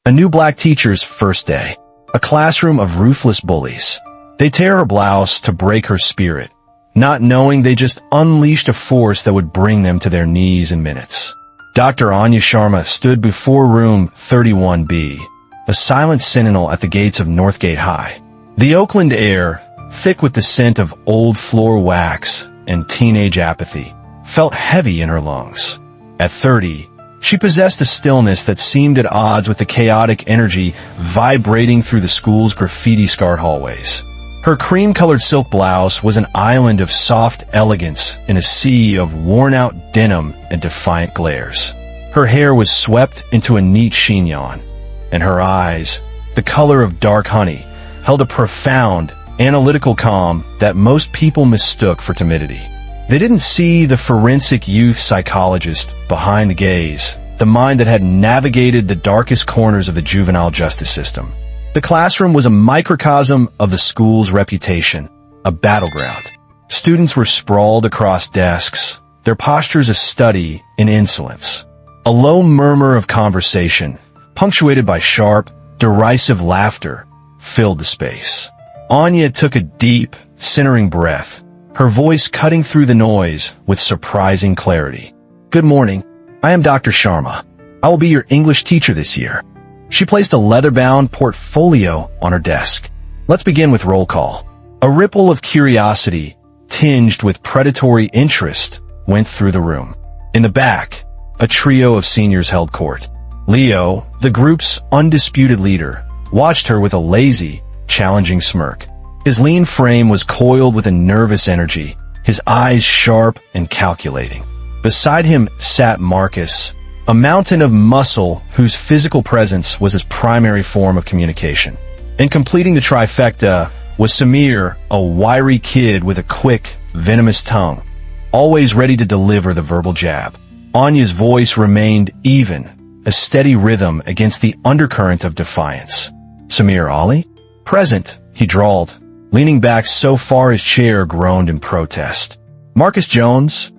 A new black teacher's first day. A classroom of ruthless bullies. They tear her blouse to break her spirit, not knowing they just unleashed a force that would bring them to their knees in minutes. Dr. Anya Sharma stood before room 31B, a silent sentinel at the gates of Northgate High. The Oakland air, thick with the scent of old floor wax and teenage apathy, felt heavy in her lungs. At 30, she possessed a stillness that seemed at odds with the chaotic energy vibrating through the school's graffiti-scarred hallways. Her cream-colored silk blouse was an island of soft elegance in a sea of worn-out denim and defiant glares. Her hair was swept into a neat chignon, and her eyes, the color of dark honey, held a profound, analytical calm that most people mistook for timidity. They didn't see the forensic youth psychologist behind the gaze, the mind that had navigated the darkest corners of the juvenile justice system. The classroom was a microcosm of the school's reputation, a battleground. Students were sprawled across desks, their postures a study in insolence. A low murmur of conversation, punctuated by sharp, derisive laughter, filled the space. Anya took a deep, centering breath, her voice cutting through the noise with surprising clarity. "Good morning. I am Dr. Sharma. I will be your English teacher this year." She placed a leather-bound portfolio on her desk. "Let's begin with roll call." A ripple of curiosity, tinged with predatory interest, went through the room. In the back, a trio of seniors held court. Leo, the group's undisputed leader, watched her with a lazy, challenging smirk. His lean frame was coiled with a nervous energy, his eyes sharp and calculating. Beside him sat Marcus, a mountain of muscle whose physical presence was his primary form of communication. And completing the trifecta was Samir, a wiry kid with a quick, venomous tongue, always ready to deliver the verbal jab. Anya's voice remained even, a steady rhythm against the undercurrent of defiance. "Samir Ali?" "Present," he drawled, leaning back so far his chair groaned in protest. "Marcus Jones?"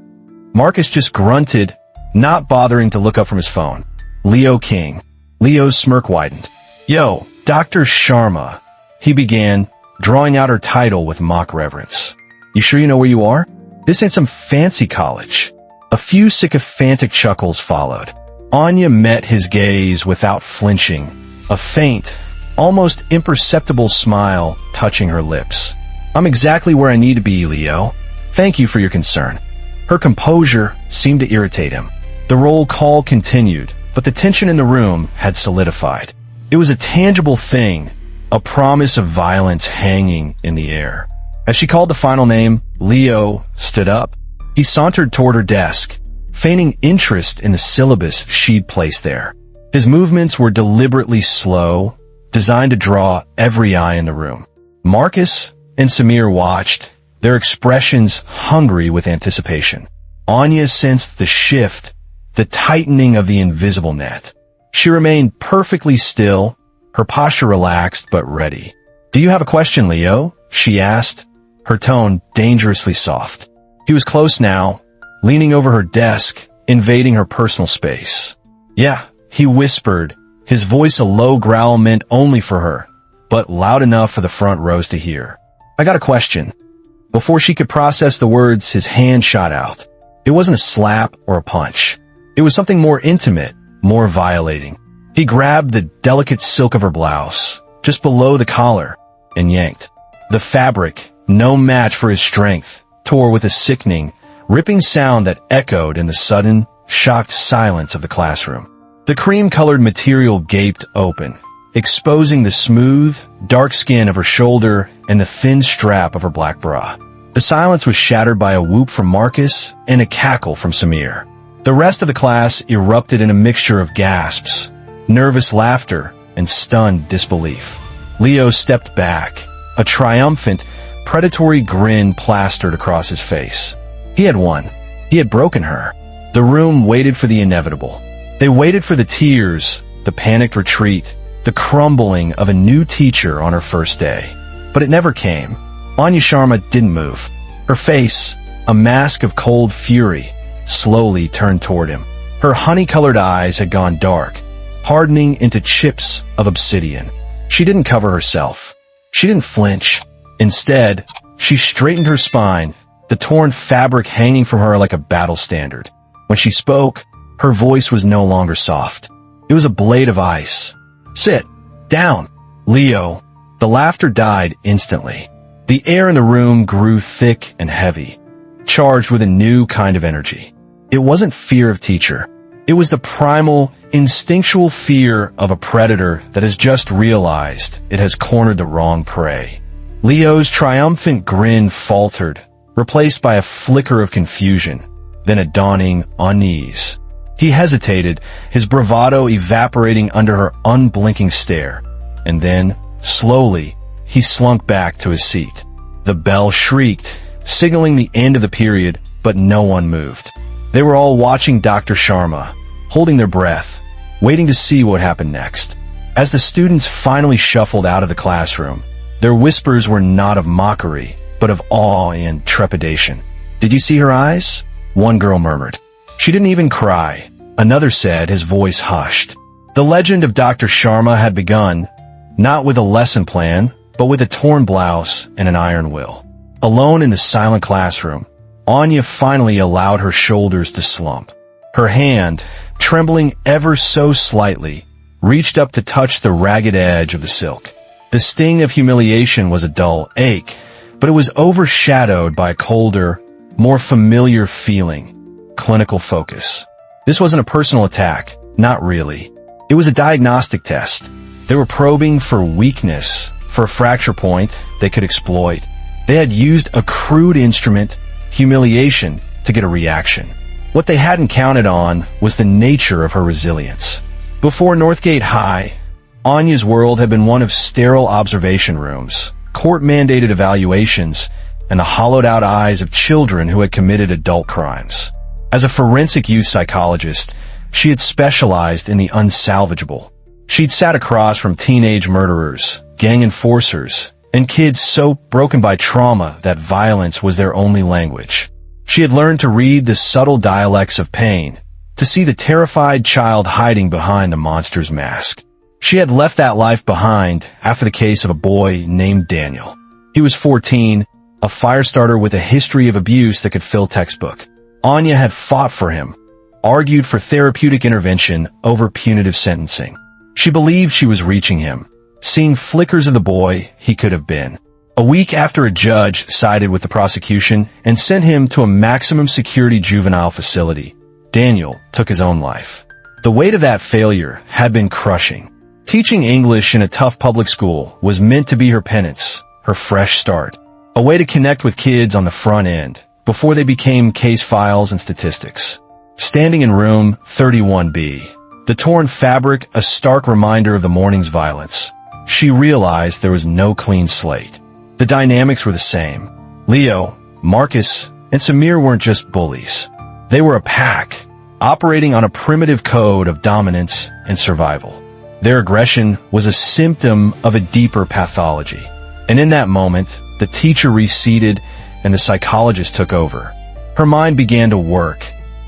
Marcus just grunted, not bothering to look up from his phone. "Leo King." Leo's smirk widened. "Yo, Dr. Sharma," he began, drawing out her title with mock reverence. "You sure you know where you are? This ain't some fancy college." A few sycophantic chuckles followed. Anya met his gaze without flinching, a faint, almost imperceptible smile touching her lips. "I'm exactly where I need to be, Leo. Thank you for your concern." Her composure seemed to irritate him. The roll call continued, but the tension in the room had solidified. It was a tangible thing, a promise of violence hanging in the air. As she called the final name, Leo stood up. He sauntered toward her desk, feigning interest in the syllabus she'd placed there. His movements were deliberately slow, designed to draw every eye in the room. Marcus and Samir watched, their expressions hungry with anticipation. Anya sensed the shift, the tightening of the invisible net. She remained perfectly still, her posture relaxed but ready. "Do you have a question, Leo?" she asked, her tone dangerously soft. He was close now, leaning over her desk, invading her personal space. "Yeah," he whispered, his voice a low growl meant only for her, but loud enough for the front rows to hear. "I got a question." Before she could process the words, his hand shot out. It wasn't a slap or a punch. It was something more intimate, more violating. He grabbed the delicate silk of her blouse, just below the collar, and yanked. The fabric, no match for his strength, tore with a sickening, ripping sound that echoed in the sudden, shocked silence of the classroom. The cream-colored material gaped open, exposing the smooth, dark skin of her shoulder and the thin strap of her black bra. The silence was shattered by a whoop from Marcus and a cackle from Samir. The rest of the class erupted in a mixture of gasps, nervous laughter, and stunned disbelief. Leo stepped back, a triumphant, predatory grin plastered across his face. He had won. He had broken her. The room waited for the inevitable. They waited for the tears, the panicked retreat, the crumbling of a new teacher on her first day. But it never came. Anya Sharma didn't move. Her face, a mask of cold fury, slowly turned toward him. Her honey-colored eyes had gone dark, hardening into chips of obsidian. She didn't cover herself. She didn't flinch. Instead, she straightened her spine, the torn fabric hanging from her like a battle standard. When she spoke, her voice was no longer soft. It was a blade of ice. "Sit. Down." "Leo." The laughter died instantly. The air in the room grew thick and heavy, charged with a new kind of energy. It wasn't fear of teacher. It was the primal, instinctual fear of a predator that has just realized it has cornered the wrong prey. Leo's triumphant grin faltered, replaced by a flicker of confusion, then a dawning unease. He hesitated, his bravado evaporating under her unblinking stare, and then, slowly, he slunk back to his seat. The bell shrieked, signaling the end of the period, but no one moved. They were all watching Dr. Sharma, holding their breath, waiting to see what happened next. As the students finally shuffled out of the classroom, their whispers were not of mockery, but of awe and trepidation. "Did you see her eyes?" one girl murmured. "She didn't even cry," another said, his voice hushed. The legend of Dr. Sharma had begun, not with a lesson plan, but with a torn blouse and an iron will. Alone in the silent classroom, Anya finally allowed her shoulders to slump. Her hand, trembling ever so slightly, reached up to touch the ragged edge of the silk. The sting of humiliation was a dull ache, but it was overshadowed by a colder, more familiar feeling: clinical focus. This wasn't a personal attack, not really. It was a diagnostic test. They were probing for weakness, for a fracture point they could exploit. They had used a crude instrument, humiliation, to get a reaction. What they hadn't counted on was the nature of her resilience. Before Northgate High, Anya's world had been one of sterile observation rooms, court-mandated evaluations, and the hollowed-out eyes of children who had committed adult crimes. As a forensic youth psychologist, she had specialized in the unsalvageable. She'd sat across from teenage murderers, gang enforcers, and kids so broken by trauma that violence was their only language. She had learned to read the subtle dialects of pain, to see the terrified child hiding behind the monster's mask. She had left that life behind after the case of a boy named Daniel. He was 14, a firestarter with a history of abuse that could fill textbook. Anya had fought for him, argued for therapeutic intervention over punitive sentencing. She believed she was reaching him, seeing flickers of the boy he could have been. A week after a judge sided with the prosecution and sent him to a maximum security juvenile facility, Daniel took his own life. The weight of that failure had been crushing. Teaching English in a tough public school was meant to be her penance, her fresh start, a way to connect with kids on the front end before they became case files and statistics. Standing in room 31B, the torn fabric a stark reminder of the morning's violence, she realized there was no clean slate. The dynamics were the same. Leo, Marcus, and Samir weren't just bullies. They were a pack, operating on a primitive code of dominance and survival. Their aggression was a symptom of a deeper pathology. And in that moment, the teacher receded and the psychologist took over. Her mind began to work,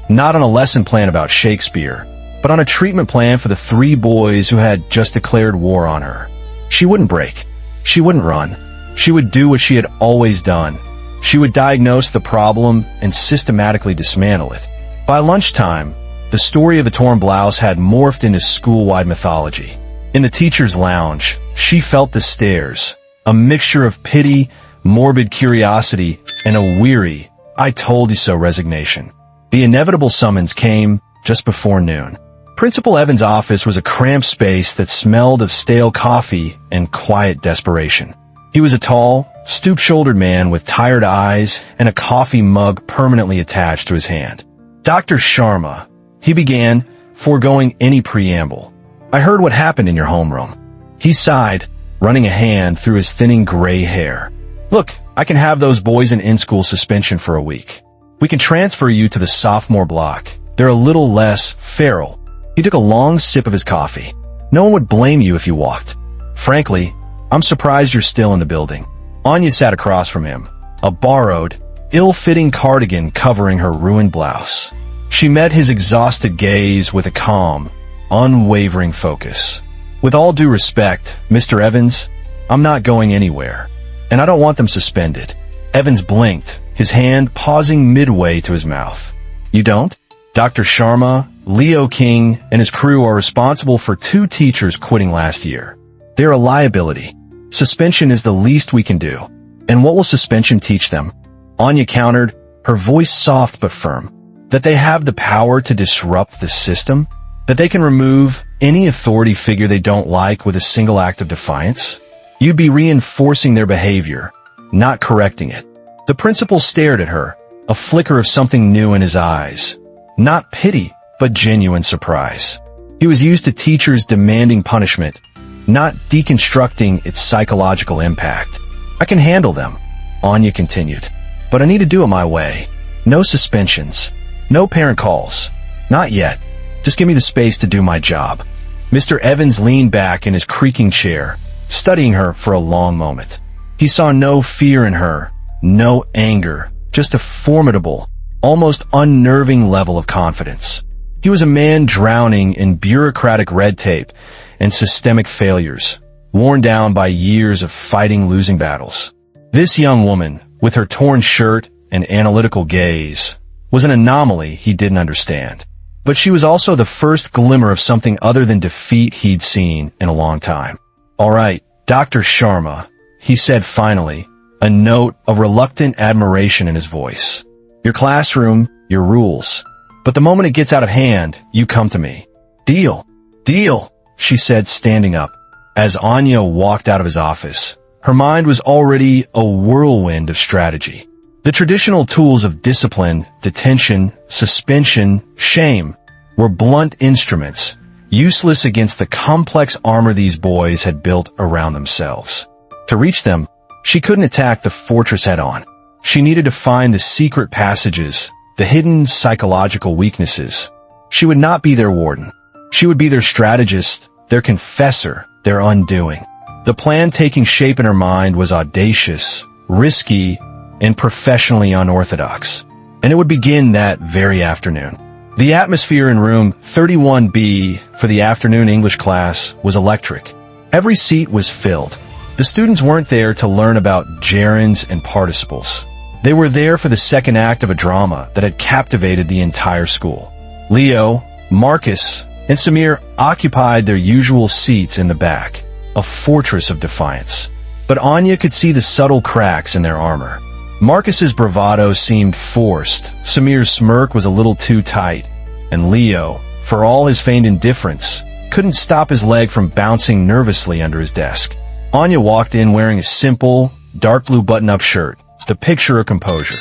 not on a lesson plan about Shakespeare, but on a treatment plan for the 3 boys who had just declared war on her. She wouldn't break. She wouldn't run. She would do what she had always done. She would diagnose the problem and systematically dismantle it. By lunchtime, the story of the torn blouse had morphed into school-wide mythology. In the teacher's lounge, she felt the stares, a mixture of pity, morbid curiosity, and a weary, "I told you so" resignation. The inevitable summons came just before noon. Principal Evans' office was a cramped space that smelled of stale coffee and quiet desperation. He was a tall, stoop-shouldered man with tired eyes and a coffee mug permanently attached to his hand. "Dr. Sharma," he began, foregoing any preamble, "I heard what happened in your homeroom." He sighed, running a hand through his thinning gray hair. "Look, I can have those boys in in-school suspension for a week. We can transfer you to the sophomore block. They're a little less feral." He took a long sip of his coffee. "No one would blame you if you walked. Frankly, I'm surprised you're still in the building." Anya sat across from him, a borrowed, ill-fitting cardigan covering her ruined blouse. She met his exhausted gaze with a calm, unwavering focus. "With all due respect, Mr. Evans, I'm not going anywhere, and I don't want them suspended." Evans blinked, his hand pausing midway to his mouth. "You don't?" "Dr. Sharma, Leo King, and his crew are responsible for 2 teachers quitting last year. They're a liability. Suspension is the least we can do." "And what will suspension teach them?" Anya countered, her voice soft but firm. "That they have the power to disrupt the system? That they can remove any authority figure they don't like with a single act of defiance? You'd be reinforcing their behavior, not correcting it." The principal stared at her, a flicker of something new in his eyes. Not pity, but genuine surprise. He was used to teachers demanding punishment, not deconstructing its psychological impact. "I can handle them," Anya continued, "but I need to do it my way. No suspensions. No parent calls. Not yet. Just give me the space to do my job." Mr. Evans leaned back in his creaking chair, studying her for a long moment. He saw no fear in her, no anger, just a formidable, almost unnerving level of confidence. He was a man drowning in bureaucratic red tape and systemic failures, worn down by years of fighting losing battles. This young woman, with her torn shirt and analytical gaze, was an anomaly he didn't understand. But she was also the first glimmer of something other than defeat he'd seen in a long time. "All right, Dr. Sharma," he said finally, a note of reluctant admiration in his voice. "Your classroom, your rules. But the moment it gets out of hand, you come to me." "Deal. Deal," she said, standing up. As Anya walked out of his office, her mind was already a whirlwind of strategy. The traditional tools of discipline, detention, suspension, shame were blunt instruments, useless against the complex armor these boys had built around themselves. To reach them, she couldn't attack the fortress head-on. She needed to find the secret passages, the hidden psychological weaknesses. She would not be their warden. She would be their strategist, their confessor, their undoing. The plan taking shape in her mind was audacious, risky, and professionally unorthodox. And it would begin that very afternoon. The atmosphere in room 31B for the afternoon English class was electric. Every seat was filled. The students weren't there to learn about gerunds and participles. They were there for the second act of a drama that had captivated the entire school. Leo, Marcus, and Samir occupied their usual seats in the back, a fortress of defiance. But Anya could see the subtle cracks in their armor. Marcus's bravado seemed forced, Samir's smirk was a little too tight, and Leo, for all his feigned indifference, couldn't stop his leg from bouncing nervously under his desk. Anya walked in wearing a simple, dark blue button-up shirt, the picture of composure.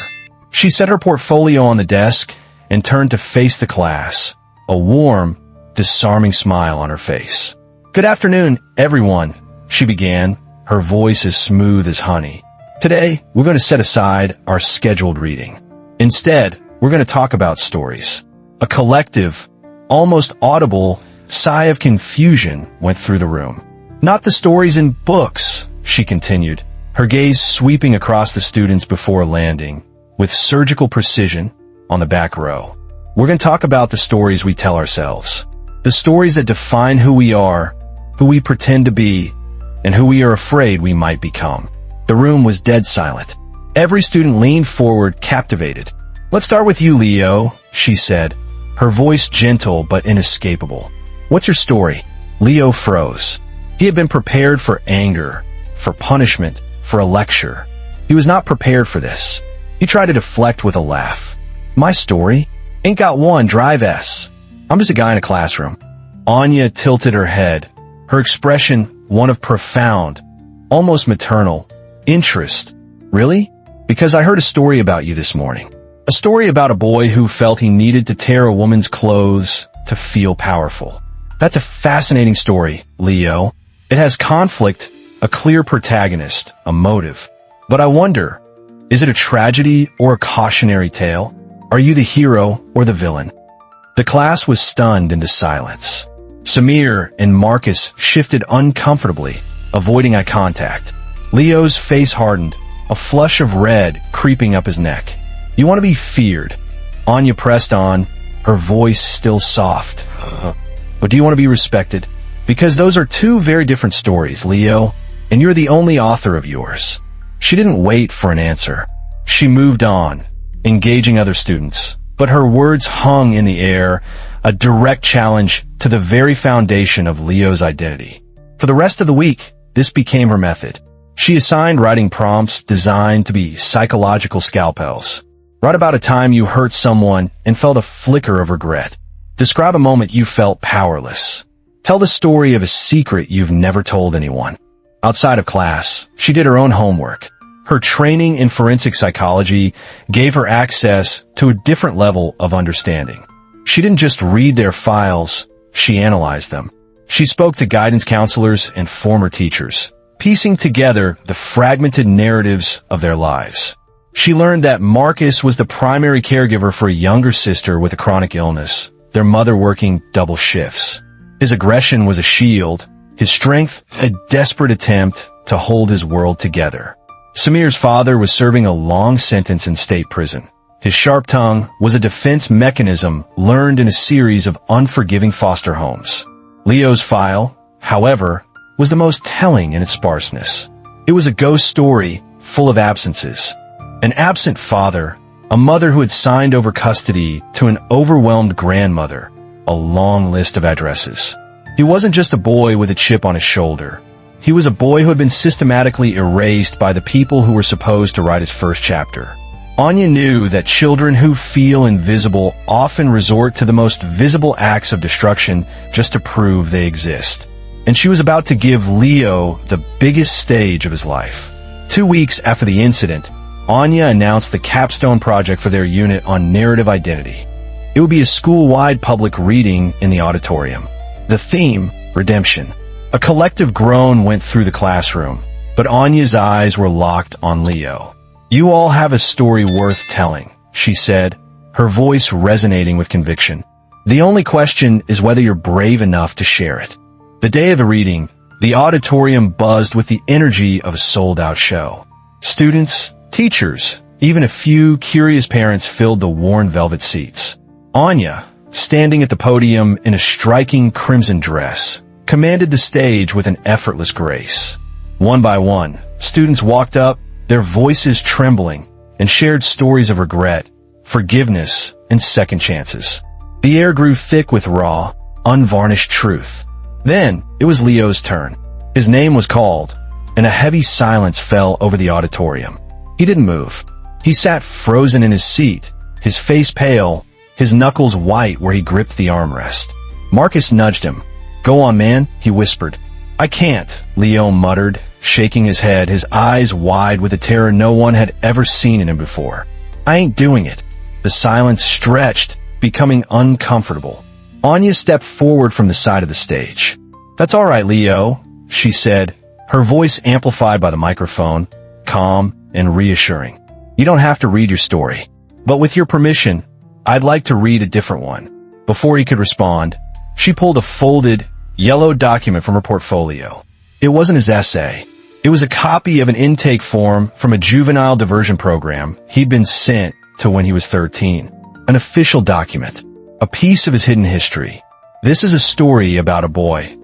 She set her portfolio on the desk and turned to face the class, a warm, disarming smile on her face. "Good afternoon, everyone," she began, her voice as smooth as honey. "Today, we're going to set aside our scheduled reading. Instead, we're going to talk about stories." A collective, almost audible sigh of confusion went through the room. "Not the stories in books," she continued, her gaze sweeping across the students before landing, with surgical precision, on the back row. "We're going to talk about the stories we tell ourselves. The stories that define who we are, who we pretend to be, and who we are afraid we might become." The room was dead silent. Every student leaned forward, captivated. "Let's start with you, Leo," she said, her voice gentle but inescapable. "What's your story?" Leo froze. He had been prepared for anger, for punishment, for a lecture. He was not prepared for this. He tried to deflect with a laugh. "My story? Ain't got one, drive S. I'm just a guy in a classroom." Anya tilted her head, her expression one of profound, almost maternal, interest. "Really? Because I heard a story about you this morning. A story about a boy who felt he needed to tear a woman's clothes to feel powerful." "That's a fascinating story, Leo. It has conflict, a clear protagonist, a motive. But I wonder, is it a tragedy or a cautionary tale? Are you the hero or the villain?" The class was stunned into silence. Samir and Marcus shifted uncomfortably, avoiding eye contact. Leo's face hardened, a flush of red creeping up his neck. "You want to be feared." Anya pressed on, her voice still soft. But do you want to be respected? Because those are two very different stories, Leo, and you're the only author of yours. She didn't wait for an answer. She moved on, engaging other students, but her words hung in the air, a direct challenge to the very foundation of Leo's identity. For the rest of the week, this became her method. She assigned writing prompts designed to be psychological scalpels. Write about a time you hurt someone and felt a flicker of regret. Describe a moment you felt powerless. Tell the story of a secret you've never told anyone. Outside of class, she did her own homework. Her training in forensic psychology gave her access to a different level of understanding. She didn't just read their files, she analyzed them. She spoke to guidance counselors and former teachers, piecing together the fragmented narratives of their lives. She learned that Marcus was the primary caregiver for a younger sister with a chronic illness, their mother working double shifts. His aggression was a shield, his strength a desperate attempt to hold his world together. Samir's father was serving a long sentence in state prison. His sharp tongue was a defense mechanism learned in a series of unforgiving foster homes. Leo's file, however, was the most telling in its sparseness. It was a ghost story full of absences. An absent father, a mother who had signed over custody to an overwhelmed grandmother, a long list of addresses. He wasn't just a boy with a chip on his shoulder. He was a boy who had been systematically erased by the people who were supposed to write his first chapter. Anya knew that children who feel invisible often resort to the most visible acts of destruction just to prove they exist. And she was about to give Leo the biggest stage of his life. 2 weeks after the incident, Anya announced the capstone project for their unit on narrative identity. It would be a school-wide public reading in the auditorium. The theme, redemption. A collective groan went through the classroom, but Anya's eyes were locked on Leo. "You all have a story worth telling," she said, her voice resonating with conviction. "The only question is whether you're brave enough to share it." The day of the reading, the auditorium buzzed with the energy of a sold-out show. Students, teachers, even a few curious parents filled the worn velvet seats. Anya, standing at the podium in a striking crimson dress, commanded the stage with an effortless grace. One by one, students walked up, their voices trembling, and shared stories of regret, forgiveness, and second chances. The air grew thick with raw, unvarnished truth. Then, it was Leo's turn. His name was called, and a heavy silence fell over the auditorium. He didn't move. He sat frozen in his seat, his face pale, his knuckles white where he gripped the armrest. Marcus nudged him. "Go on, man," he whispered. "I can't," Leo muttered, shaking his head, his eyes wide with a terror no one had ever seen in him before. "I ain't doing it." The silence stretched, becoming uncomfortable. Anya stepped forward from the side of the stage. "That's all right, Leo," she said, her voice amplified by the microphone, calm and reassuring. "You don't have to read your story. But with your permission, I'd like to read a different one." Before he could respond, she pulled a folded, yellow document from her portfolio. It wasn't his essay. It was a copy of an intake form from a juvenile diversion program he'd been sent to when he was 13. An official document. A piece of his hidden history. "This is a story about a boy,"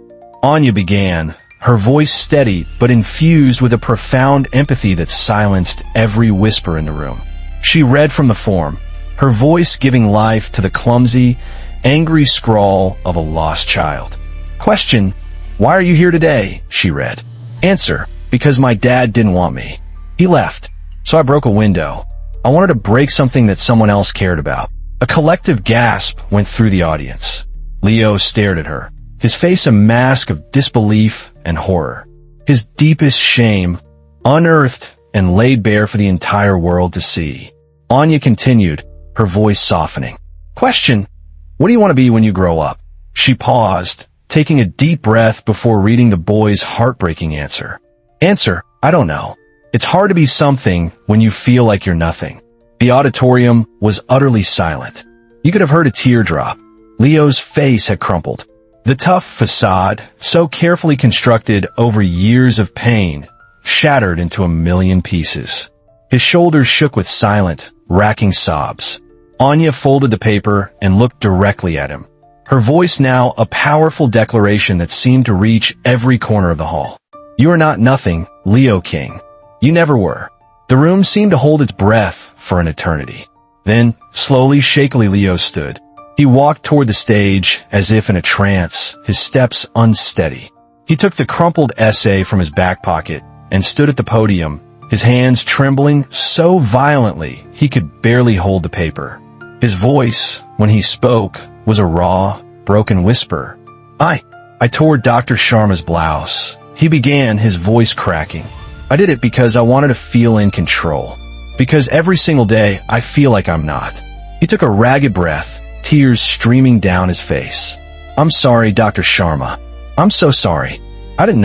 Anya began, her voice steady but infused with a profound empathy that silenced every whisper in the room. She read from the form, her voice giving life to the clumsy, angry scrawl of a lost child. "Question, why are you here today?" she read. "Answer, because my dad didn't want me. He left, so I broke a window. I wanted to break something that someone else cared about." A collective gasp went through the audience. Leo stared at her, his face a mask of disbelief and horror. His deepest shame, unearthed and laid bare for the entire world to see. Anya continued, her voice softening. "Question, what do you want to be when you grow up?" She paused, taking a deep breath before reading the boy's heartbreaking answer. "Answer, I don't know. It's hard to be something when you feel like you're nothing." The auditorium was utterly silent. You could have heard a teardrop. Leo's face had crumpled. The tough facade, so carefully constructed over years of pain, shattered into a million pieces. His shoulders shook with silent, racking sobs. Anya folded the paper and looked directly at him. her voice now a powerful declaration that seemed to reach every corner of the hall. You are not nothing, Leo King. You never were. The room seemed to hold its breath for an eternity. Then, slowly, shakily, Leo stood. He walked toward the stage as if in a trance, his steps unsteady. He took the crumpled essay from his back pocket and stood at the podium, his hands trembling so violently he could barely hold the paper. His voice, when he spoke, was a raw, broken whisper. I tore Dr. Sharma's blouse. He began, his voice cracking. I did it because I wanted to feel in control. Because every single day, I feel like I'm not. He took a ragged breath, tears streaming down his face. I'm sorry, Dr. Sharma. I'm so sorry. I didn't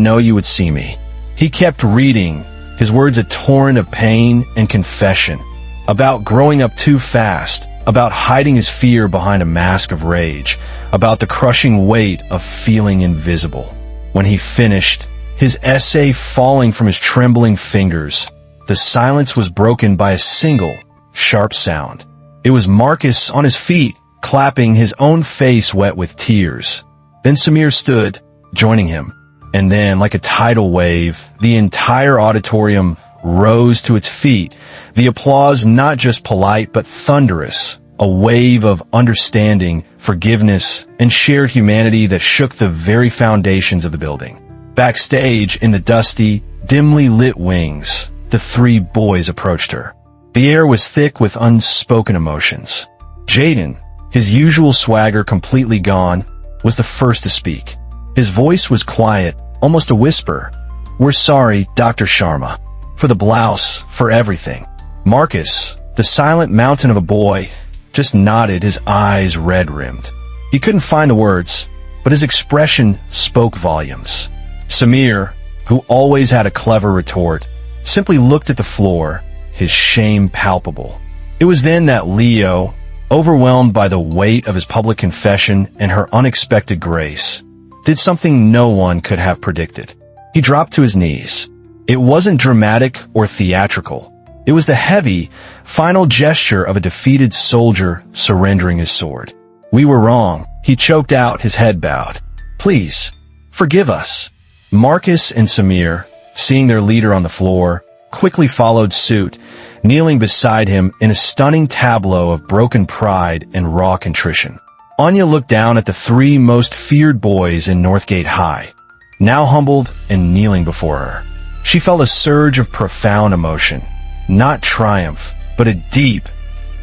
know you would see me. He kept reading, his words a torrent of pain and confession. About growing up too fast, about hiding his fear behind a mask of rage, about the crushing weight of feeling invisible. When he finished, his essay falling from his trembling fingers, the silence was broken by a single, sharp sound. It was Marcus on his feet, clapping, his own face wet with tears. Then Samir stood, joining him. And then, like a tidal wave, the entire auditorium rose to its feet, the applause not just polite but thunderous, a wave of understanding, forgiveness, and shared humanity that shook the very foundations of the building. Backstage, in the dusty, dimly lit wings, the three boys approached her. The air was thick with unspoken emotions. Jaden, his usual swagger completely gone, was the first to speak. His voice was quiet, almost a whisper. We're sorry, Dr. Sharma. For the blouse, for everything. Marcus, the silent mountain of a boy, just nodded, his eyes red-rimmed. He couldn't find the words, but his expression spoke volumes. Samir, who always had a clever retort, simply looked at the floor, his shame palpable. It was then that Leo, overwhelmed by the weight of his public confession and her unexpected grace, did something no one could have predicted. He dropped to his knees. It wasn't dramatic or theatrical. It was the heavy, final gesture of a defeated soldier surrendering his sword. We were wrong. He choked out, his head bowed. Please, forgive us. Marcus and Samir, seeing their leader on the floor, quickly followed suit, kneeling beside him in a stunning tableau of broken pride and raw contrition. Anya looked down at the three most feared boys in Northgate High, now humbled and kneeling before her. She felt a surge of profound emotion, not triumph, but a deep,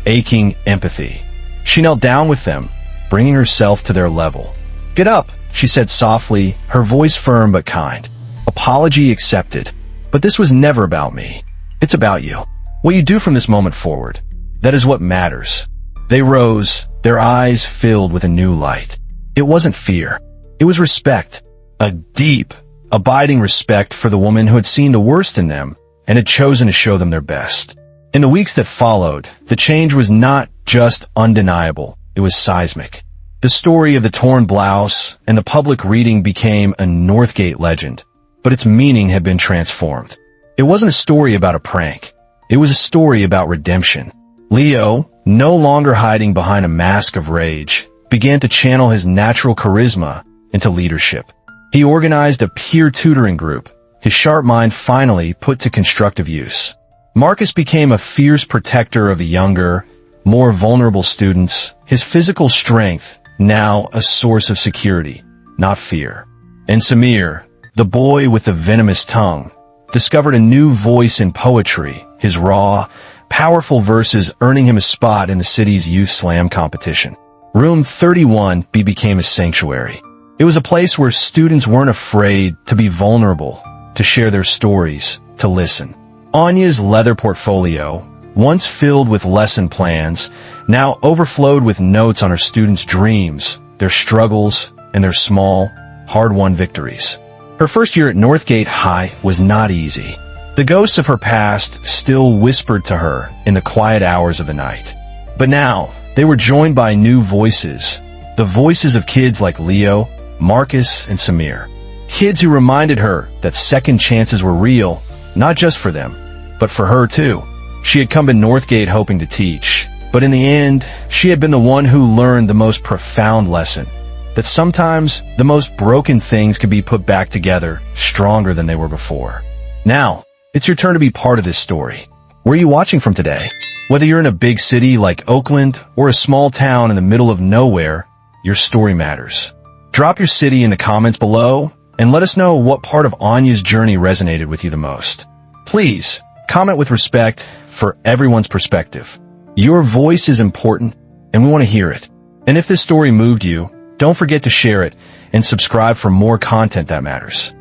aching empathy. She knelt down with them, bringing herself to their level. Get up, she said softly, her voice firm but kind. Apology accepted. But this was never about me. It's about you. What you do from this moment forward. That is what matters. They rose, their eyes filled with a new light. It wasn't fear. It was respect. A deep, abiding respect for the woman who had seen the worst in them and had chosen to show them their best. In the weeks that followed, the change was not just undeniable. It was seismic. The story of the torn blouse and the public reading became a Northgate legend, but its meaning had been transformed. It wasn't a story about a prank. It was a story about redemption. Leo, no longer hiding behind a mask of rage, began to channel his natural charisma into leadership. He organized a peer tutoring group, his sharp mind finally put to constructive use. Marcus became a fierce protector of the younger, more vulnerable students, his physical strength now a source of security, not fear. And Samir, the boy with the venomous tongue, discovered a new voice in poetry, his raw, powerful verses earning him a spot in the city's youth slam competition. Room 31B became a sanctuary. It was a place where students weren't afraid to be vulnerable, to share their stories, to listen. Anya's leather portfolio, once filled with lesson plans, now overflowed with notes on her students' dreams, their struggles, and their small, hard-won victories. Her first year at Northgate High was not easy. The ghosts of her past still whispered to her in the quiet hours of the night. But now, they were joined by new voices, the voices of kids like Leo, Marcus, and Samir. Kids who reminded her that second chances were real, not just for them, but for her too. She had come to Northgate hoping to teach, But in the end, she had been the one who learned the most profound lesson, that sometimes the most broken things can be put back together stronger than they were before. Now, it's your turn to be part of this story. Where are you watching from today? Whether you're in a big city like Oakland or a small town in the middle of nowhere, your story matters. Drop your city in the comments below and let us know what part of Anya's journey resonated with you the most. Please, comment with respect for everyone's perspective. Your voice is important, and we want to hear it. And if this story moved you, don't forget to share it and subscribe for more content that matters.